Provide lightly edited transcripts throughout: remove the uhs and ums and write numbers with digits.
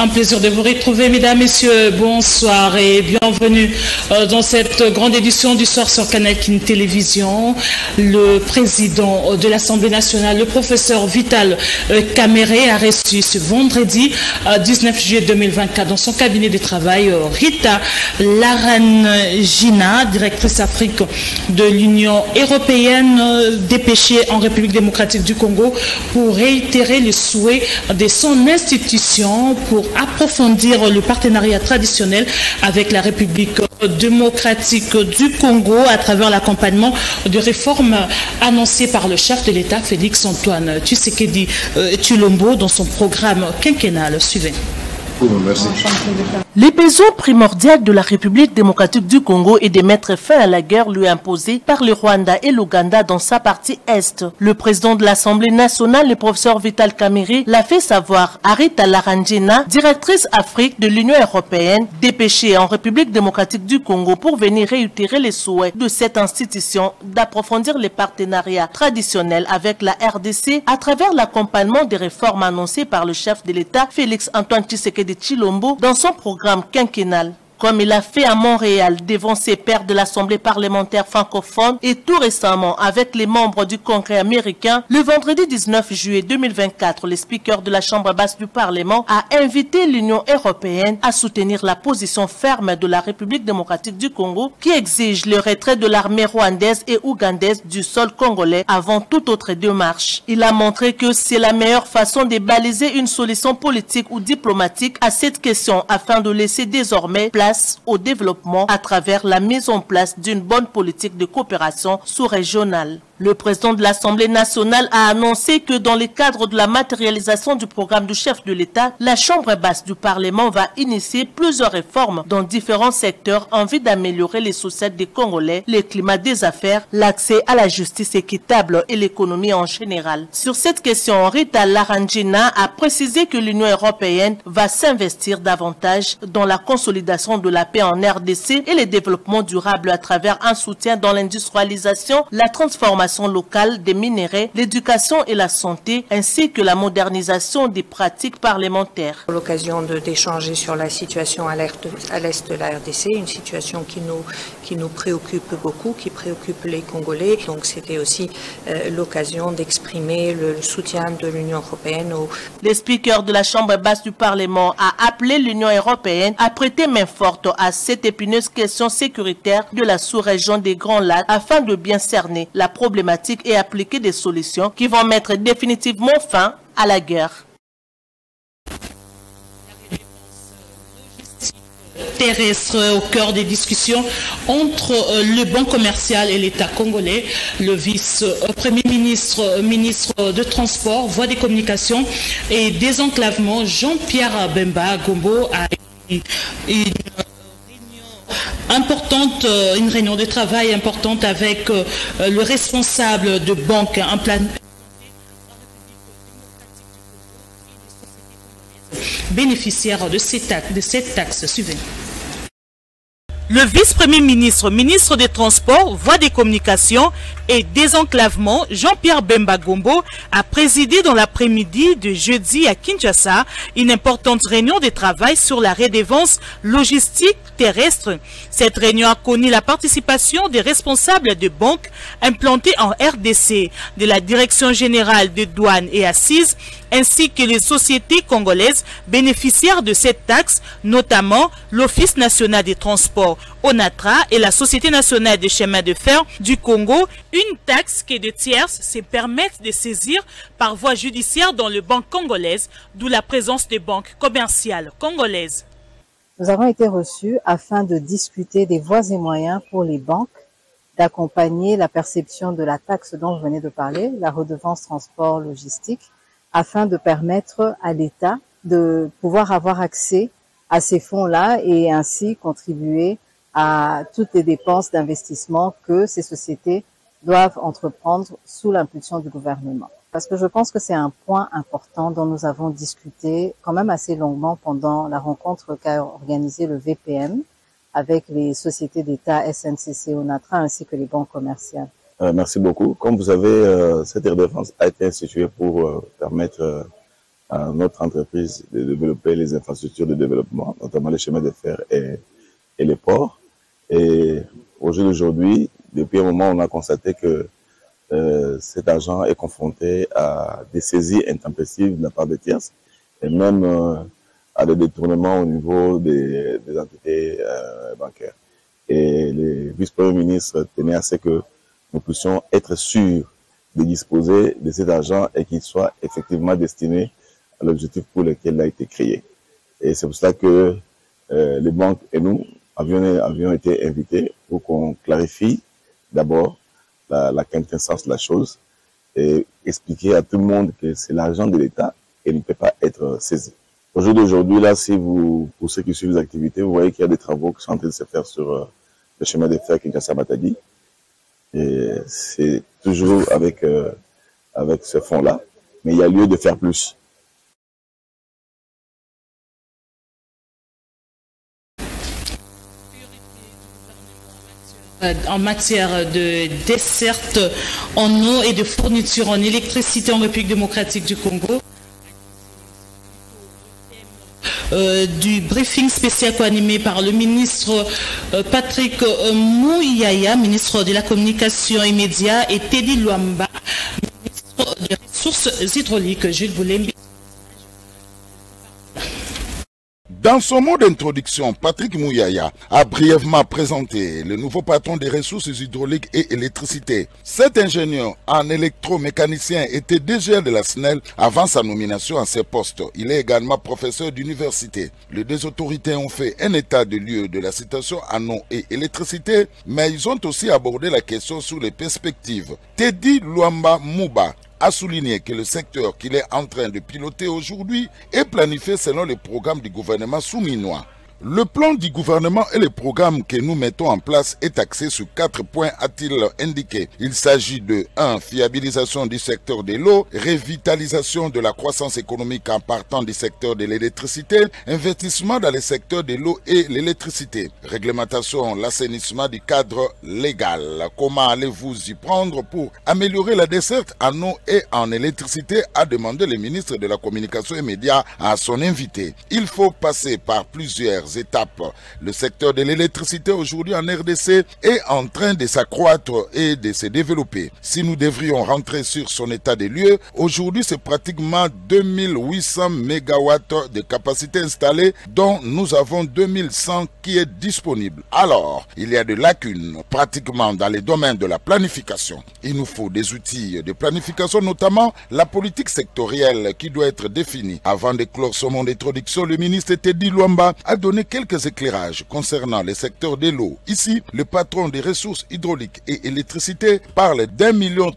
Un plaisir de vous retrouver, mesdames, messieurs. Bonsoir et bienvenue dans cette grande édition du soir sur Canal Télévision. Le président de l'Assemblée nationale, le professeur Vital Kamerhe, a reçu ce vendredi 19 juillet 2024 dans son cabinet de travail Rita Laranjina, directrice Afrique de l'Union européenne, dépêchée en République démocratique du Congo pour réitérer le souhait de son institution pour approfondir le partenariat traditionnel avec la République démocratique du Congo à travers l'accompagnement de réformes annoncées par le chef de l'État, Félix Antoine Tshisekedi Tshilombo, dans son programme quinquennal. Suivez. Merci. Les besoins primordiaux de la République démocratique du Congo est de mettre fin à la guerre lui imposée par le Rwanda et l'Ouganda dans sa partie Est. Le président de l'Assemblée nationale, le professeur Vital Kamerhe, l'a fait savoir à Rita Laranjina, directrice Afrique de l'Union européenne, dépêchée en République démocratique du Congo pour venir réitérer les souhaits de cette institution d'approfondir les partenariats traditionnels avec la RDC à travers l'accompagnement des réformes annoncées par le chef de l'État, Félix Antoine Tshisekedi Tshilombo, dans son programme quinquennal. Comme il a fait à Montréal devant ses pairs de l'Assemblée parlementaire francophone et tout récemment avec les membres du Congrès américain, le vendredi 19 juillet 2024, le speaker de la Chambre basse du Parlement a invité l'Union européenne à soutenir la position ferme de la République démocratique du Congo qui exige le retrait de l'armée rwandaise et ougandaise du sol congolais avant toute autre démarche. Il a montré que c'est la meilleure façon de baliser une solution politique ou diplomatique à cette question afin de laisser désormais place au développement à travers la mise en place d'une bonne politique de coopération sous-régionale. Le président de l'Assemblée nationale a annoncé que dans le cadre de la matérialisation du programme du chef de l'État, la Chambre basse du Parlement va initier plusieurs réformes dans différents secteurs en vue d'améliorer les sociétés des Congolais, le climat des affaires, l'accès à la justice équitable et l'économie en général. Sur cette question, Rita Laranjina a précisé que l'Union européenne va s'investir davantage dans la consolidation de la paix en RDC et le développement durable à travers un soutien dans l'industrialisation, la transformation locale des minéraux, l'éducation et la santé, ainsi que la modernisation des pratiques parlementaires. L'occasion d'échanger sur la situation à l'est de la RDC, une situation qui nous préoccupe beaucoup, qui préoccupe les Congolais. Donc c'était aussi l'occasion d'exprimer le soutien de l'Union européenne. Le speaker de la Chambre basse du Parlement a appelé l'Union européenne à prêter main forte à cette épineuse question sécuritaire de la sous-région des Grands Lacs afin de bien cerner la problématique et appliquer des solutions qui vont mettre définitivement fin à la guerre. Terrestre au cœur des discussions entre le Banc commercial et l'État congolais. Le vice-premier ministre, ministre de Transport, Voies des Communications et Désenclavement, Jean-Pierre Bemba Gombo, a une réunion de travail importante avec le responsable de banque, un plan bénéficiaire de cette taxe. Suivez. Le vice-premier ministre, ministre des Transports, Voies des Communications et Désenclavement, Jean-Pierre Bemba Gombo, a présidé dans l'après-midi de jeudi à Kinshasa une importante réunion de travail sur la redevance logistique terrestre. Cette réunion a connu la participation des responsables de banques implantées en RDC, de la Direction générale des douanes et assises, ainsi que les sociétés congolaises bénéficiaires de cette taxe, notamment l'Office national des transports, ONATRA, et la Société nationale des chemins de fer du Congo, une taxe que de tierces se permettent de saisir par voie judiciaire dans les banques congolaises, d'où la présence des banques commerciales congolaises. Nous avons été reçus afin de discuter des voies et moyens pour les banques d'accompagner la perception de la taxe dont je venais de parler, la redevance transport logistique, afin de permettre à l'État de pouvoir avoir accès à ces fonds-là et ainsi contribuer à toutes les dépenses d'investissement que ces sociétés doivent entreprendre sous l'impulsion du gouvernement. Parce que je pense que c'est un point important dont nous avons discuté quand même assez longuement pendant la rencontre qu'a organisée le VPM avec les sociétés d'État SNCC, ONATRA ainsi que les banques commerciales. Merci beaucoup. Comme vous savez, cette redevance a été instituée pour permettre à notre entreprise de développer les infrastructures de développement, notamment les chemins de fer et les ports. Et au jour d'aujourd'hui, depuis un moment, on a constaté que cet argent est confronté à des saisies intempestives de la part des tierces et même à des détournements au niveau des entités bancaires. Et les vice-premiers ministres tenaient à ce que nous puissions être sûrs de disposer de cet argent et qu'il soit effectivement destiné à l'objectif pour lequel il a été créé. Et c'est pour cela que les banques et nous avions été invités pour qu'on clarifie d'abord la quintessence de la chose et expliquer à tout le monde que c'est l'argent de l'État et ne peut pas être saisi. Au jour d'aujourd'hui, là, pour ceux qui suivent les activités, vous voyez qu'il y a des travaux qui sont en train de se faire sur le chemin de fer Kinshasa-Matadi. Et c'est toujours avec ce fonds-là, mais il y a lieu de faire plus. En matière de desserte en eau et de fourniture en électricité en République démocratique du Congo. Du briefing spécial co-animé par le ministre Patrick Mouyaya, ministre de la Communication et Médias, et Teddy Luamba, ministre des Ressources hydrauliques. Jules Boulembi. Dans son mot d'introduction, Patrick Mouyaya a brièvement présenté le nouveau patron des ressources hydrauliques et électricité. Cet ingénieur en électromécanicien était DG de la SNEL avant sa nomination à ce poste. Il est également professeur d'université. Les deux autorités ont fait un état de lieu de la situation en eau et électricité, mais ils ont aussi abordé la question sur les perspectives. Teddy Luamba Mouba a souligné que le secteur qu'il est en train de piloter aujourd'hui est planifié selon le programme du gouvernement souminois. Le plan du gouvernement et le programme que nous mettons en place est axé sur 4 points, a-t-il indiqué. Il s'agit de 1. Fiabilisation du secteur de l'eau, revitalisation de la croissance économique en partant du secteur de l'électricité, investissement dans les secteurs de l'eau et l'électricité, réglementation, l'assainissement du cadre légal. Comment allez-vous y prendre pour améliorer la desserte en eau et en électricité, a demandé le ministre de la Communication et Médias à son invité. Il faut passer par plusieurs étapes. Le secteur de l'électricité aujourd'hui en RDC est en train de s'accroître et de se développer. Si nous devrions rentrer sur son état des lieux, aujourd'hui c'est pratiquement 2800 MW de capacité installée dont nous avons 2100 qui est disponible. Alors, il y a des lacunes pratiquement dans les domaines de la planification. Il nous faut des outils de planification, notamment la politique sectorielle qui doit être définie. Avant de clore son mot d'introduction, le ministre Teddy Luamba a donné quelques éclairages concernant les secteurs de l'eau. Ici, le patron des ressources hydrauliques et électricité parle d'1,3 million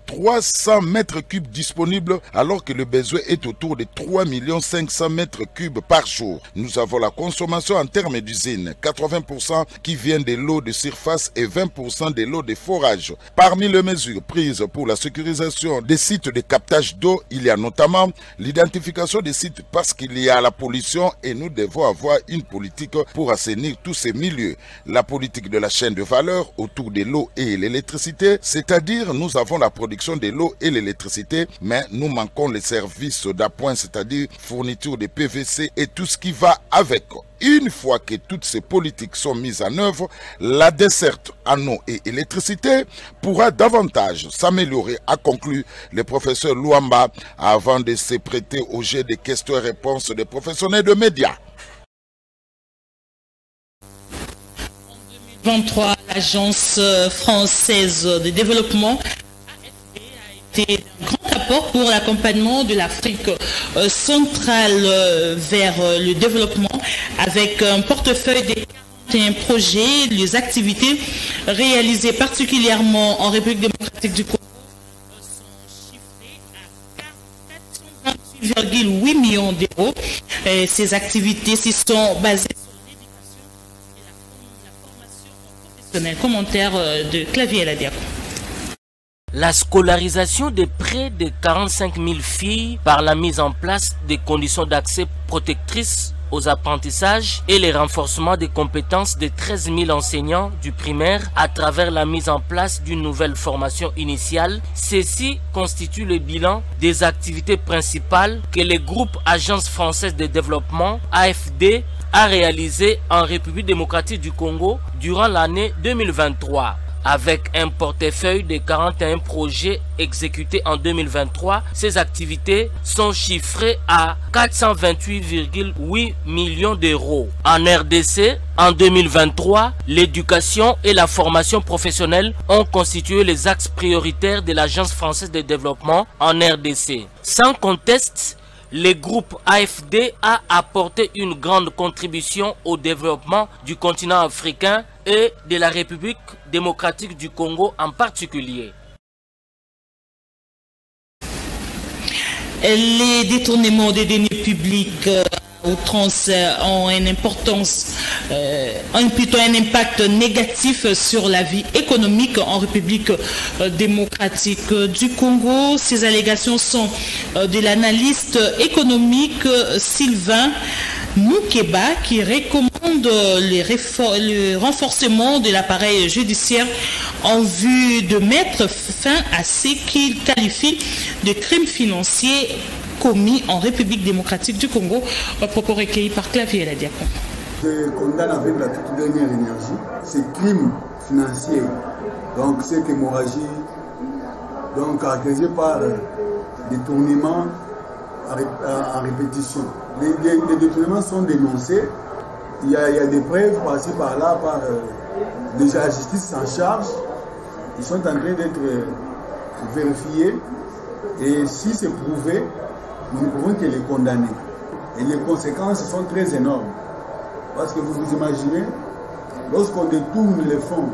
mètres cubes disponibles alors que le besoin est autour de 3,5 millions mètres cubes par jour. Nous avons la consommation en termes d'usines, 80% qui vient de l'eau de surface et 20% de l'eau de forage. Parmi les mesures prises pour la sécurisation des sites de captage d'eau, il y a notamment l'identification des sites parce qu'il y a la pollution et nous devons avoir une politique pour assainir tous ces milieux. La politique de la chaîne de valeur autour de l'eau et l'électricité, c'est-à-dire nous avons la production de l'eau et l'électricité, mais nous manquons les services d'appoint, c'est-à-dire fourniture de PVC et tout ce qui va avec. Une fois que toutes ces politiques sont mises en œuvre, la desserte en eau et électricité pourra davantage s'améliorer, a conclu le professeur Luamba avant de se prêter au jet des questions et réponses des professionnels de médias. 2023, l'Agence française de développement a été un grand apport pour l'accompagnement de l'Afrique centrale vers le développement avec un portefeuille de 41 projets. Les activités réalisées particulièrement en République démocratique du Congo sont chiffrées à 428,8 millions d'euros. Ces activités s'y sont basées commentaire de Clavier à la Diaco. La scolarisation de près de 45 000 filles par la mise en place des conditions d'accès protectrices aux apprentissages et le renforcement des compétences de 13 000 enseignants du primaire à travers la mise en place d'une nouvelle formation initiale. Ceci constitue le bilan des activités principales que le groupe Agence française de développement, AFD, a réalisé en République démocratique du Congo durant l'année 2023. Avec un portefeuille de 41 projets exécutés en 2023, ces activités sont chiffrées à 428,8 millions d'euros. En RDC, en 2023, l'éducation et la formation professionnelle ont constitué les axes prioritaires de l'Agence française de développement en RDC. Sans conteste, le groupe AFD a apporté une grande contribution au développement du continent africain et de la République démocratique du Congo en particulier. Les détournements des deniers publics outrance ont une importance, plutôt un impact négatif sur la vie économique en République démocratique du Congo. Ces allégations sont de l'analyste économique Sylvain Moukeba qui recommande le renforcement de l'appareil judiciaire en vue de mettre fin à ce qu'il qualifie de crimes financiers commis en République démocratique du Congo. Propos recueillis par Clavier la Diacon. Je condamne avec la toute dernière énergie ces crimes financiers, donc cette hémorragie, donc caractérisée par détournements en répétition. Les détournements sont dénoncés, il y a des preuves par-ci par-là, par déjà la justice s'en charge, ils sont en train d'être vérifiés et si c'est prouvé, nous ne pouvons que les condamner. Et les conséquences sont très énormes. Parce que vous vous imaginez, lorsqu'on détourne les fonds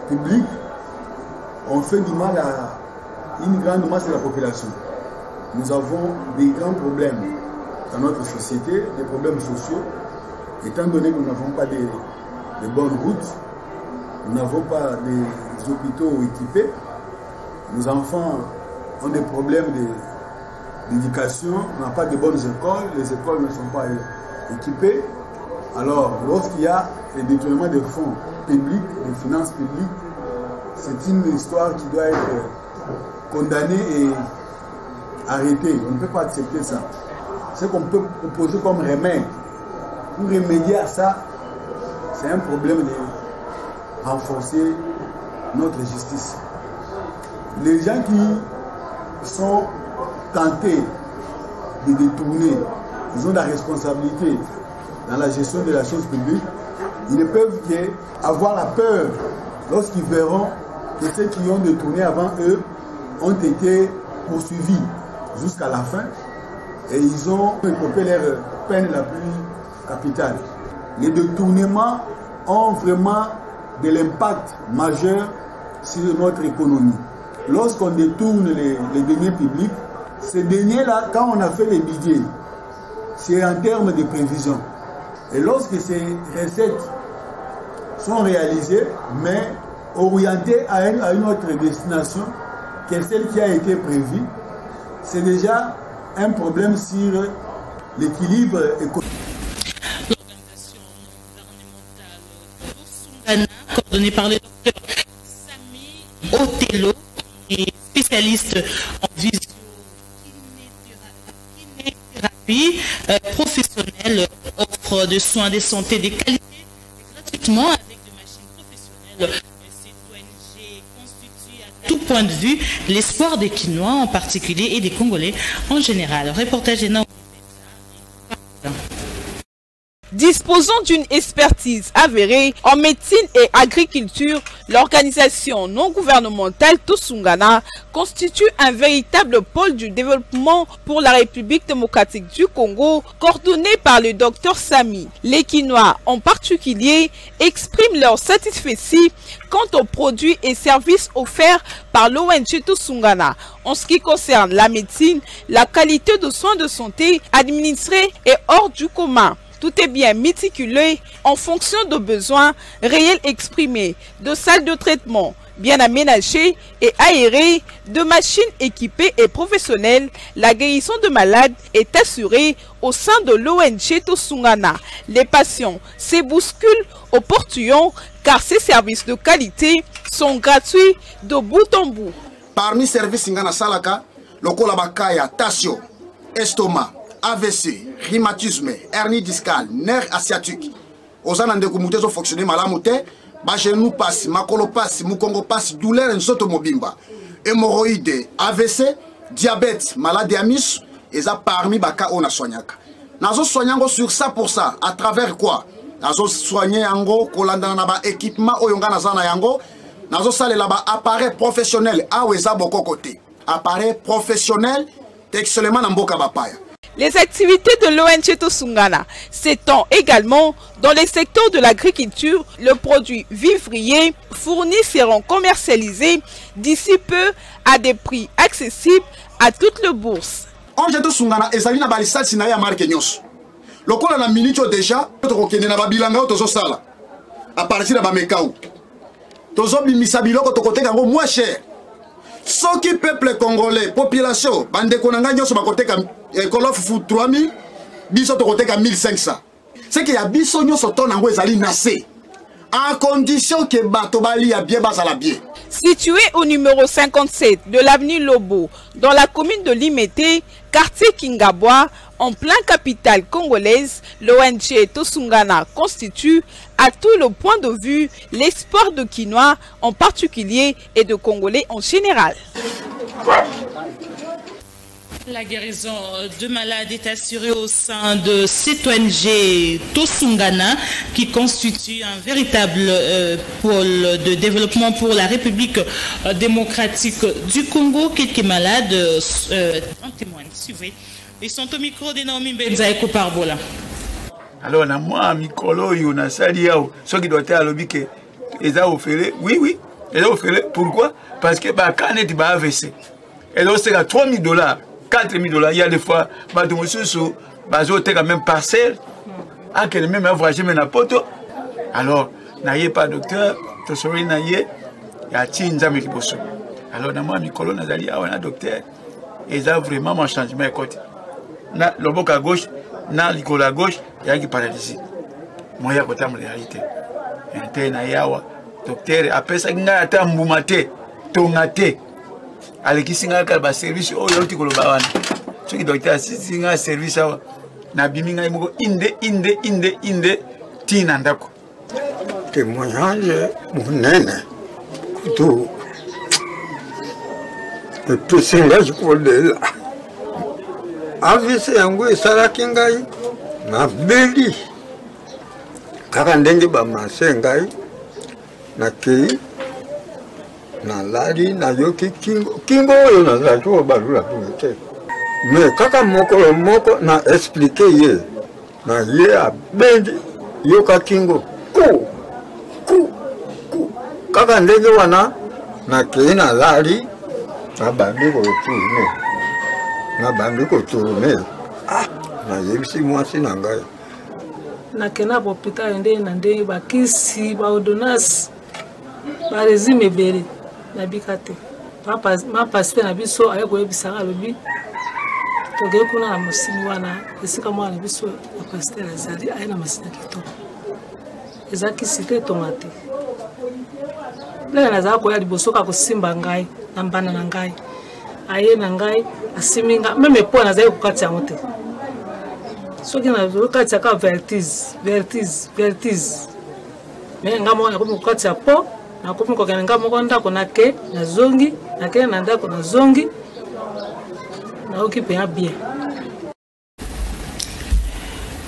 publics, on fait du mal à une grande masse de la population. Nous avons des grands problèmes dans notre société, des problèmes sociaux, étant donné que nous n'avons pas de bonnes routes, nous n'avons pas des hôpitaux équipés, nos enfants ont des problèmes d'éducation, on n'a pas de bonnes écoles, les écoles ne sont pas équipées. Alors, lorsqu'il y a le détournement des fonds publics, des finances publiques, c'est une histoire qui doit être condamnée et arrêtée. On ne peut pas accepter ça. Ce qu'on peut proposer comme remède pour remédier à ça, c'est un problème de renforcer notre justice. Les gens qui sont tentés de détourner, ils ont la responsabilité dans la gestion de la chose publique, ils ne peuvent qu'avoir la peur lorsqu'ils verront que ceux qui ont détourné avant eux ont été poursuivis jusqu'à la fin et ils ont écopé leur peine la plus capitale. Les détournements ont vraiment de l'impact majeur sur notre économie. Lorsqu'on détourne les deniers publics, ces deniers-là, quand on a fait les budgets, c'est en termes de prévision. Et lorsque ces recettes sont réalisées, mais orientées à une autre destination que celle qui a été prévue, c'est déjà un problème sur l'équilibre économique. L'organisation non gouvernementale coordonnée par le docteur Sami Otelo, spécialiste en visiothérapie professionnelle, offre de soins de santé de qualité gratuitement avec des machines professionnelles. Cette ONG constitue à tout point de vue l'espoir des Quinois en particulier et des Congolais en général. Reportage énorme. Disposant d'une expertise avérée en médecine et agriculture, l'organisation non gouvernementale Tosungana constitue un véritable pôle du développement pour la République démocratique du Congo, coordonné par le docteur Sami. Les Quinois en particulier expriment leur satisfaction quant aux produits et services offerts par l'ONG Tosungana. En ce qui concerne la médecine, la qualité de soins de santé administrés est hors du commun. Tout est bien méticulé en fonction de besoins réels exprimés, de salles de traitement, bien aménagés et aérés, de machines équipées et professionnelles, la guérison de malades est assurée au sein de l'ONG Tosungana. Les patients se bousculent au portillon car ces services de qualité sont gratuits de bout en bout. Parmi les services Ngana Salaka, le Kolabakaya, Tasio, estomac, AVC, rhumatisme, hernie discale, nerf asiatique. Aux années de fonctionner malamute, genou passe, makolo passe, mukongo passe, douleur en soto mobimba, hémorroïdes, AVC, diabète, maladie amis, et ça parmi baka on a soignaka. Nazo soignango sur ça pour ça, à travers quoi? Nazo soigner yango, kolanda naba équipement oyonga nazana yango, nazo sale là-bas appareil professionnel, aweza boko côté. Appareil professionnel, excellent namboka bapaya. Les activités de l'ONG Tosungana s'étendent également dans les secteurs de l'agriculture. Le produit vivrier fourni seront commercialisés d'ici peu à des prix accessibles à toutes les bourses. ONG Tosungana ezali na balisal sina ya marque nyos. Lokola na minito déjà tokokende na babilanga tozo sala. À partir de bamekau. Tozo bimisa biloko tokoteka ngo moins cher. Ce qui peuple congolais, population, bande konanga nyoso bakoteka kolof fu 3000, biso tokoteka 1500. C'est que ya biso nyoso tonango ezali nase. En condition que bato bali ya bien basala bien. Situé au numéro 57 de l'avenue Lobo, dans la commune de Limete, quartier Kingabwa, en plein capitale congolaise, l'ONG Tosungana constitue à tout le point de vue l'espoir de Quinois en particulier et de Congolais en général. La guérison de malades est assurée au sein de cette ONG Tosungana qui constitue un véritable pôle de développement pour la République démocratique du Congo. Quelques malades en témoignent. Suivez. Ils sont au micro de Naomi Benza et Koparbola. Alors, na moi, micro, il y a sali ce qui doit être à l'objet. Ils ont offert, oui, ils ont offert. Pourquoi? Parce que quand on est AVC, ils ont offert à $3 000, $4 000. Il y a des fois, ils ont quand même parcelle, à quel même voyagé n'importe. Alors, n'ayez pas docteur, tu serais n'ayez, il y a Tinza Mekiboso. Alors, na moi, micro, on a un docteur, ils ont vraiment un changement de côté. Na le bok à gauche, na l'école à gauche, il y a qui paralysé. Moi, il y a côté de la réalité. Et na yawa, docteur, après ça, il y a un moumate, tongate. Avec qui s'il y a un service, oh, il y a un petit peu de bawan. Ce qui doit être s'il y a un service, na biminga imoko inde, tinandako. Témoignage, mon nene, tout. Le personnage pour le là. AVC yangu esalaki ngai na beli kaka ndenge bamase ngai nakei nalali nayoki kingo oyo nazalaki kobalula te me kaka mokolo moko na explike ye na ye abendi yoka kingo ku kaka ndenge wana nakei nalali nabandi kotourne na bandi ko tourner na yebisi mwasi na ngai na kena hôpital ndenge bakisi ba ordonnance ba résime bere na bikate ma pasteur na biso aye ko yebisaka lobi toge kuna na musini wana esika mwana biso na pasteur azali aye na masina kitoko ezaki site tomate lena za ko ya liboso ka kosimba ngai na mbana na ngai aye na ngai asiminga meme po na zai kukati yango te soki na kukati ya ka vertige me nga moko nakomi kukati ya po nakomi kokende nga moko ndako nake na zongi nakende na ndako na zongi naoki mpenza bien.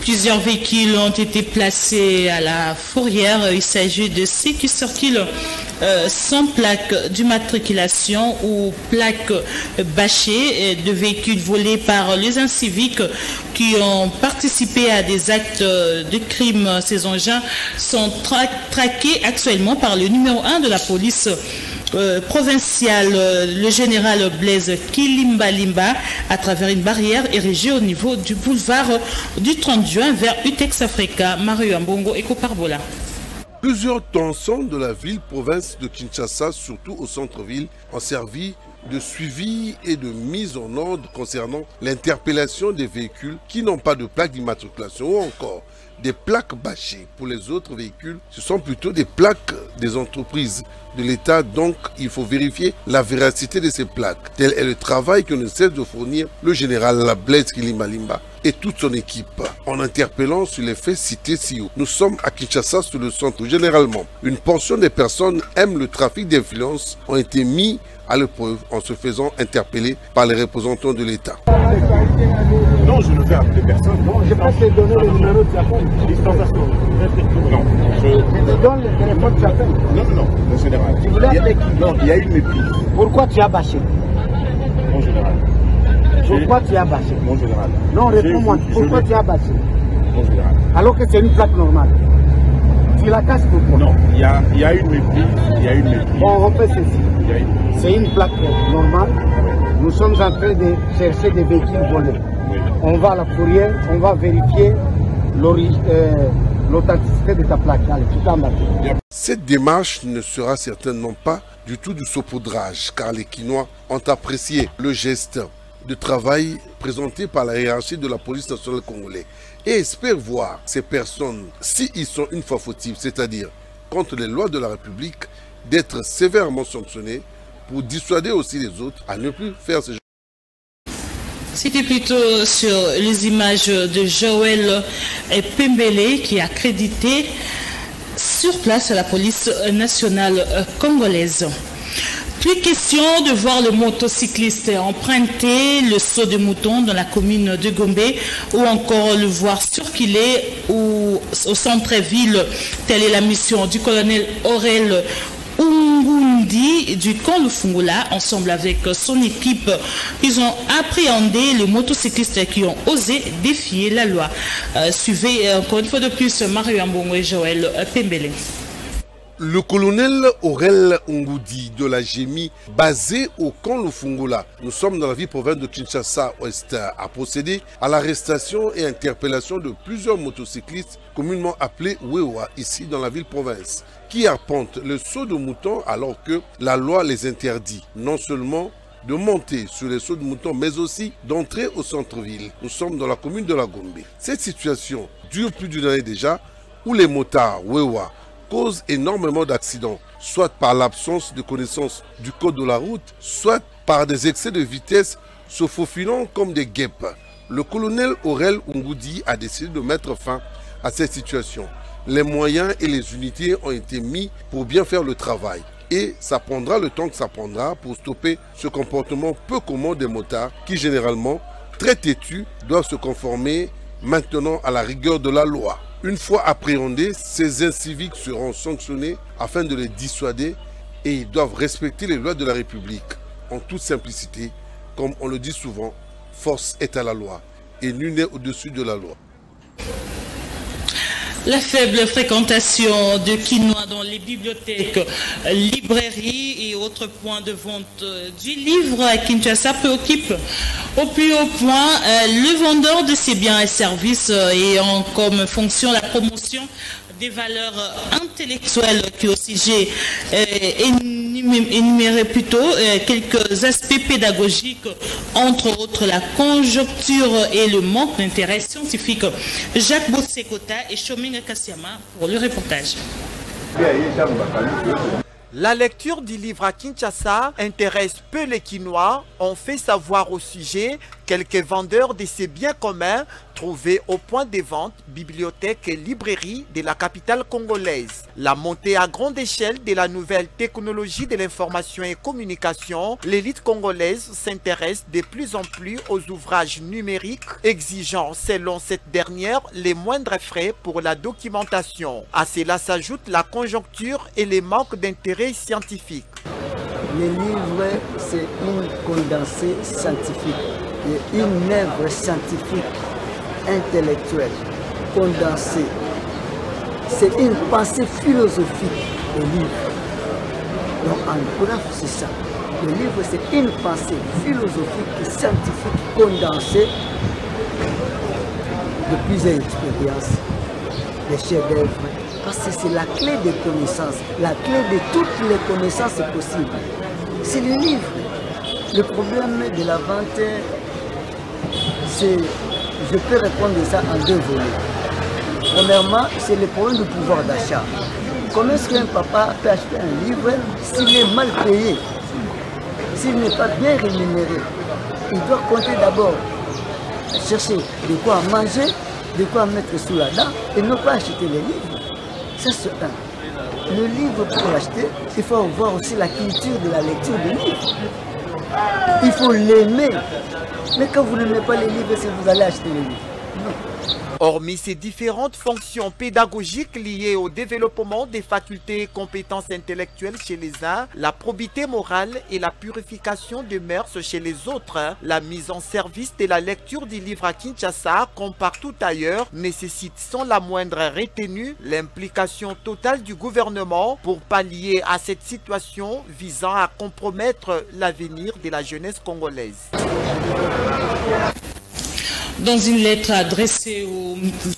Plusieurs véhicules ont été placés à la fourrière. Il s'agit de ceux qui circulent sans plaque d'immatriculation ou plaque bâchée, de véhicules volés par les inciviques qui ont participé à des actes de crime. Ces engins sont traqués actuellement par le numéro 1 de la police provinciale, le général Blaise Kilimbalimba, à travers une barrière érigée au niveau du boulevard du 30 juin vers Utex Africa. Mario Ambongo et Koparbola. Plusieurs tronçons de la ville-province de Kinshasa, surtout au centre-ville, ont servi de suivi et de mise en ordre concernant l'interpellation des véhicules qui n'ont pas de plaque d'immatriculation ou encore des plaques bâchées. Pour les autres véhicules, ce sont plutôt des plaques des entreprises de l'État, donc il faut vérifier la véracité de ces plaques. Tel est le travail que ne cesse de fournir le général Blaise Kilimalimba et toute son équipe en interpellant sur les faits cités ci-haut. Nous sommes à Kinshasa, sur le centre. Généralement, une portion des personnes aiment le trafic d'influence, ont été mis à l'épreuve en se faisant interpeller par les représentants de l'État. Non, je ne vais appeler personne. Non, je vais te donner le numéro de appel. Distanciation. Non, je te donne le téléphone de appel. Non, mon général. Tu voulais appeler qui? Non, il y a une méprise. Pourquoi tu as bâché? Mon général. Pourquoi tu as bâché? Mon général. Non, réponds-moi. Pourquoi tu as bâché? Mon général. Alors que c'est une plaque normale. Tu la casses pourquoi? Non, il y a une méprise. Bon, on fait ceci. C'est une plaque normale. Nous sommes en train de chercher des véhicules volés. Oui. On va à la fourrière, on va vérifier l'authenticité de ta plaque. Allez, tout en bas. Cette démarche ne sera certainement pas du tout du saupoudrage, car les Kinois ont apprécié le geste de travail présenté par la hiérarchie de la police nationale congolaise et espèrent voir ces personnes, s'ils sont une fois fautifs, c'est-à-dire contre les lois de la République, d'être sévèrement sanctionnés pour dissuader aussi les autres à ne plus faire ce genre. C'était plutôt sur les images de Joël Pembele qui a crédité sur place à la police nationale congolaise. Plus question de voir le motocycliste emprunter le saut de mouton dans la commune de Gombe ou encore le voir circuler au centre-ville. Telle est la mission du colonel Aurel Ungundi du camp Lufungula. Ensemble avec son équipe, ils ont appréhendé les motocyclistes qui ont osé défier la loi. Suivez encore une fois de plus Mario Ambongo et Joël Pembele. Le colonel Aurel Ngudi de la GEMI, basé au camp Lufungula, nous sommes dans la ville-province de Kinshasa-Ouest, a procédé à l'arrestation et interpellation de plusieurs motocyclistes communément appelés Wewa, ici dans la ville-province, qui arpentent le saut de mouton alors que la loi les interdit, non seulement de monter sur les sauts de mouton, mais aussi d'entrer au centre-ville. Nous sommes dans la commune de la Gombe. Cette situation dure plus d'une année déjà, où les motards Wewa cause énormément d'accidents, soit par l'absence de connaissance du code de la route, soit par des excès de vitesse se faufilant comme des guêpes. Le colonel Aurel Ngudi a décidé de mettre fin à cette situation. Les moyens et les unités ont été mis pour bien faire le travail. Et ça prendra le temps que ça prendra pour stopper ce comportement peu commun des motards qui généralement, très têtus, doivent se conformer maintenant à la rigueur de la loi. Une fois appréhendés, ces inciviques seront sanctionnés afin de les dissuader et ils doivent respecter les lois de la République. En toute simplicité, comme on le dit souvent, force est à la loi et nul n'est au-dessus de la loi. La faible fréquentation de quinoa dans les bibliothèques, librairies et autres points de vente du livre à Kinshasa préoccupe au plus haut point le vendeur de ces biens et services ayant comme fonction la promotion des valeurs intellectuelles qui aussi j'ai énuméré plutôt quelques aspects pédagogiques, entre autres la conjoncture et le manque d'intérêt scientifique. Jacques Botsekota et Shoming Kassiama pour le reportage. La lecture du livre à Kinshasa intéresse peu les Kinois. On fait savoir au sujet quelques vendeurs de ces biens communs trouvés au point de vente, bibliothèques et librairies de la capitale congolaise. La montée à grande échelle de la nouvelle technologie de l'information et communication, l'élite congolaise s'intéresse de plus en plus aux ouvrages numériques, exigeant, selon cette dernière, les moindres frais pour la documentation. À cela s'ajoute la conjoncture et les manques d'intérêt scientifique. Le livre, c'est une condensée scientifique, et une œuvre scientifique intellectuelle condensée. C'est une pensée philosophique, le livre. Donc en bref, c'est ça. Le livre, c'est une pensée philosophique et scientifique condensée de plusieurs expériences, des chefs-d'œuvre Parce que c'est la clé des connaissances, la clé de toutes les connaissances possibles. C'est le livre. Le problème de la vente, c'est, je peux répondre à ça en 2 volets. Premièrement, c'est le problème du pouvoir d'achat. Comment est-ce qu'un papa peut acheter un livre s'il est mal payé, s'il n'est pas bien rémunéré? Il doit compter d'abord, chercher de quoi manger, de quoi mettre sous la dent et ne pas acheter les livres. Ça c'est un. Le livre, pour l'acheter, il faut avoir aussi la culture de la lecture du livre. Il faut l'aimer. Mais quand vous n'aimez pas les livres, c'est que vous allez acheter les livres. Non. Hormis ces différentes fonctions pédagogiques liées au développement des facultés et compétences intellectuelles chez les uns, la probité morale et la purification des mœurs chez les autres, la mise en service de la lecture du livre à Kinshasa, comme partout ailleurs, nécessite sans la moindre retenue l'implication totale du gouvernement pour pallier à cette situation visant à compromettre l'avenir de la jeunesse congolaise. Dans une lettre adressée au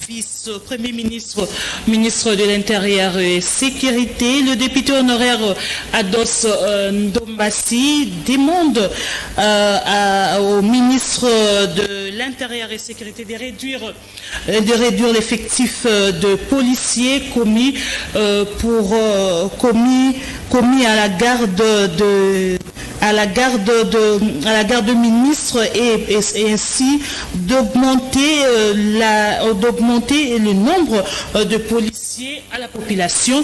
vice-premier ministre, ministre de l'Intérieur et Sécurité, le député honoraire Ados Ndombasi demande au ministre de l'Intérieur et Sécurité de réduire l'effectif de policiers commis à la garde ministre et ainsi d'augmenter le nombre de policiers à la population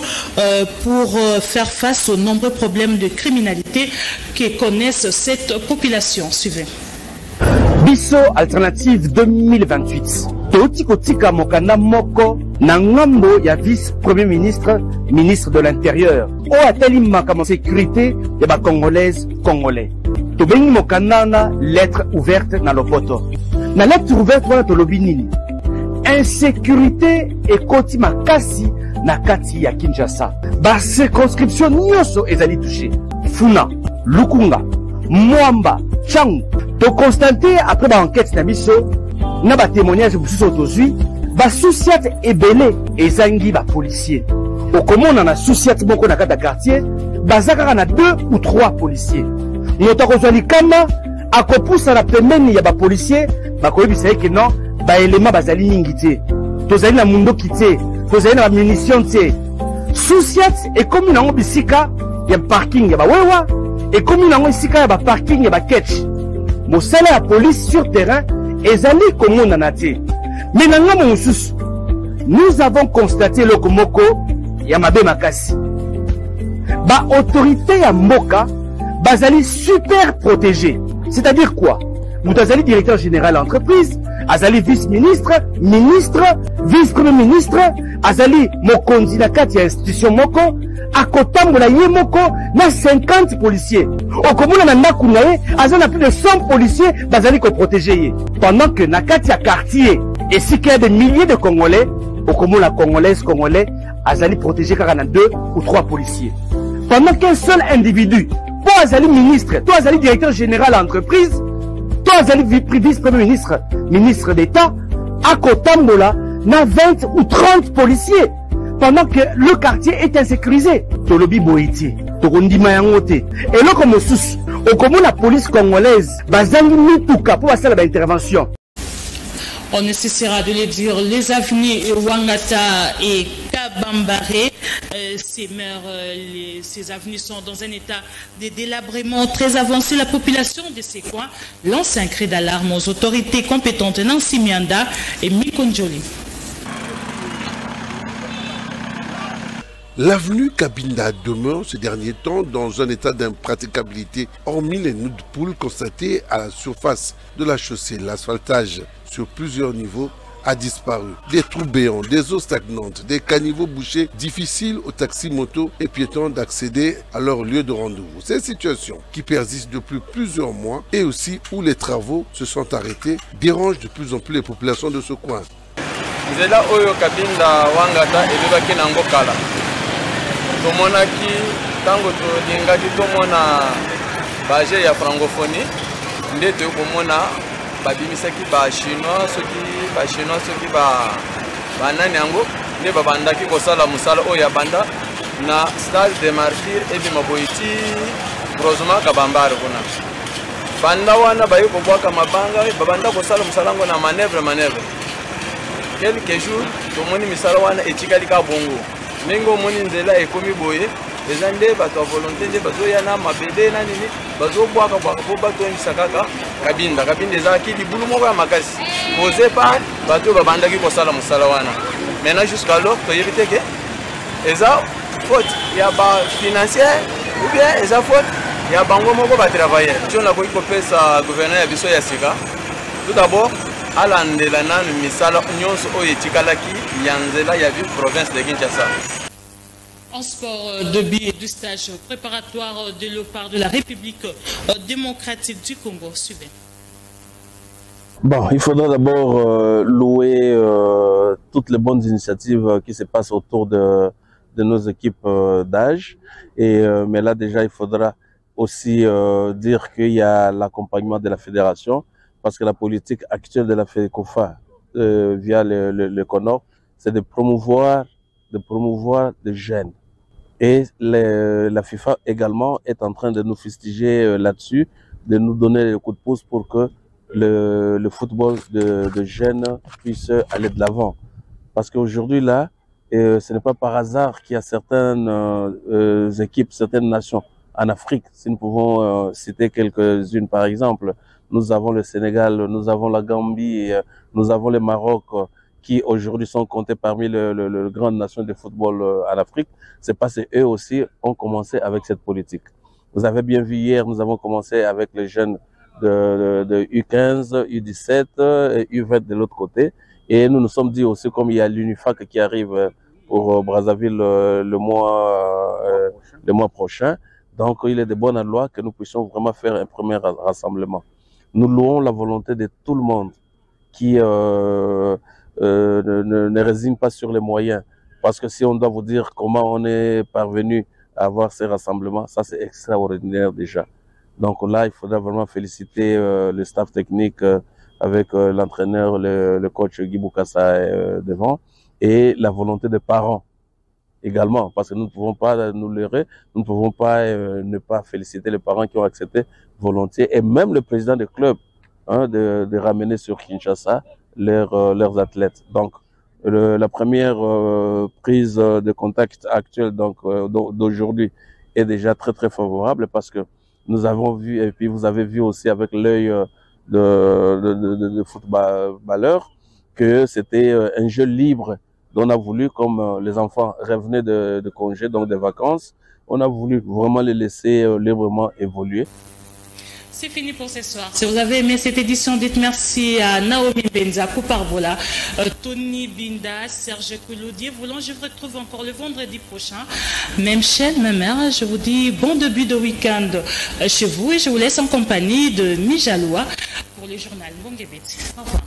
pour faire face aux nombreux problèmes de criminalité que connaissent cette population. Suivez. Bisso Alternative 2028. Toti kotika mokanda moko na ngambo ya vice-premier ministre, ministre de l'Intérieur. O ateli makamo sécurité ya ba congolaise congolais. To bengi mokanda na lettre ouverte na lopoto. Na lettre ouverte wana to lobi nini? Insécurité ekoti makasi na kati ya Kinshasa. Ba circonscription nyonso ezali touché. Funa, Lukunga, Mwamba, Changu. To constater après ba enquête na biso na ba témoignage bususu otozui ba souciate ebele ezangi ba policiers. Okomona na souciate moko na kata quartier bazaka na 2 ou 3 policiers. Moto akozwa likama akopusa na pembeni ya ba policiers bakoyebisa ke non ba élément bazali mingi te. Tozali na mundoki te, tozali na ba munition te. Souciate ekomi nango bisika ya parking ya ba wewa, ekomi nango bisika ya ba parking ya ba ketch. Mosala ya police sur terrain ezali komona na te. Mais nanga mosusu, nous avons constaté le komoko ya mabe makasi. Ba autorité ya mboka bazali super protégé. C'est-à-dire quoi? Moutazali directeur général d'entreprise, azali vice-ministre, ministre, vice-premier ministre, azali mokonzi na kati ya institution moko, akotambola ye moko na 50 policiers. Okomona na ndaku na ye, azali plus de 100 policiers bazali ko protéger ye. Pendant que na kati ya quartier, et si qu'il y a des milliers de Congolais, okomona congolais, azali protégé kaka na 2 ou 3 policiers. Pendant qu'un seul individu, toi azali ministre, toi azali directeur général d'entreprise, toi azali vice-premier ministre, ministre d'État, à Kotambola, na 20 ou 30 policiers, pendant que le quartier est insécurisé. Tolobi Boiti, Torondi Mayangote. Et là, comme sous, au commun la police congolaise, bazangi mituka pour passer la intervention. On nécessitera de le dire, les avenues Wangata et Kabambare, ces avenues sont dans un état de délabrement très avancé. La population de ces coins lance un cri d'alarme aux autorités compétentes Nancy Mianda et Mikonjoli. L'avenue Kabinda demeure ces derniers temps dans un état d'impraticabilité, hormis les nids de poules constatés à la surface de la chaussée. L'asphaltage sur plusieurs niveaux a disparu. Des trous béants, des eaux stagnantes, des caniveaux bouchés, difficiles aux taxis, motos et piétons d'accéder à leur lieu de rendez-vous. Ces situations qui persistent depuis plusieurs mois et aussi où les travaux se sont arrêtés dérangent de plus en plus les populations de ce coin. Nzela oyo Kabinda Wangata elobaki nango kala. Tomonaki tango tolingaki tomona baje ya francophonie nde tokomona babimisaki ba chinois soki ba nani yango nde babandaki kosala mosala oyo ya banda na stade de martyr ebima boiti croisement kabambare kuna banda wana bayi kobwaka mabanga babanda kosala mosala ngo na manevre quelques jours tomoni misala wana etikali ka bongo ndenge omoni nzela ekomi boye eza nde bato ya volonté nde bazoya na mabebe na nini bazobwaka po batoyebisa kaka kabinda ezalaki libulu moko ya makasi pose par bato oyo babandaki kosala mosala wana maintenant jusqu'alors toyebi te ke eza faute ya bafinancière ou bien eza faute ya bango moko batravailleur nso nakoki kopesa gouverneur ya biso ya sika tout d'abord alandela nanu misala nyonso oyo etikalaki ya nzela ya province de Kinshasa. En sport de billes du stage préparatoire de la part de la République démocratique du Congo. Suivez. Bon, il faudra d'abord louer toutes les bonnes initiatives qui se passent autour de nos équipes d'âge. Mais là déjà, il faudra aussi dire qu'il y a l'accompagnement de la fédération, parce que la politique actuelle de la FECOFA via le CONOR, c'est de promouvoir des jeunes. Et la FIFA également est en train de nous fustiger là-dessus, de nous donner le coup de pouce pour que le football de jeunes puisse aller de l'avant. Parce qu'aujourd'hui là, ce n'est pas par hasard qu'il y a certaines équipes, certaines nations en Afrique. Si nous pouvons citer quelques-unes par exemple, nous avons le Sénégal, nous avons la Gambie, nous avons le Maroc, qui aujourd'hui sont comptés parmi les grandes nations de football en Afrique. C'est parce qu'eux aussi ont commencé avec cette politique. Vous avez bien vu hier, nous avons commencé avec les jeunes de U15, U17 et U20 de l'autre côté. Et nous nous sommes dit aussi, comme il y a l'UNIFAC qui arrive pour Brazzaville le mois prochain, donc il est de bonne loi que nous puissions vraiment faire un premier rassemblement. Nous louons la volonté de tout le monde qui ne résigne pas sur les moyens. Parce que si on doit vous dire comment on est parvenu à avoir ces rassemblements, ça c'est extraordinaire déjà. Donc là, il faudra vraiment féliciter le staff technique avec l'entraîneur, le coach Guy Boukassa devant, et la volonté des parents également, parce que nous ne pouvons pas nous leurrer, nous ne pouvons pas ne pas féliciter les parents qui ont accepté volontiers, et même le président du club, de ramener sur Kinshasa leurs athlètes. Donc, la première prise de contact actuelle d'aujourd'hui est déjà très très favorable, parce que nous avons vu, et puis vous avez vu aussi avec l'œil de footballeurs, que c'était un jeu libre dont on a voulu, comme les enfants revenaient de congés, donc des vacances, on a voulu vraiment les laisser librement évoluer. C'est fini pour ce soir. Si vous avez aimé cette édition, dites merci à Naomi Benza, Couparvola, Tony Binda, Serge Kouloudier. Je vous retrouve encore le vendredi prochain. Même chaîne, même heure. Je vous dis bon début de week-end chez vous et je vous laisse en compagnie de Mijaloua pour le journal Bongebet. Au revoir.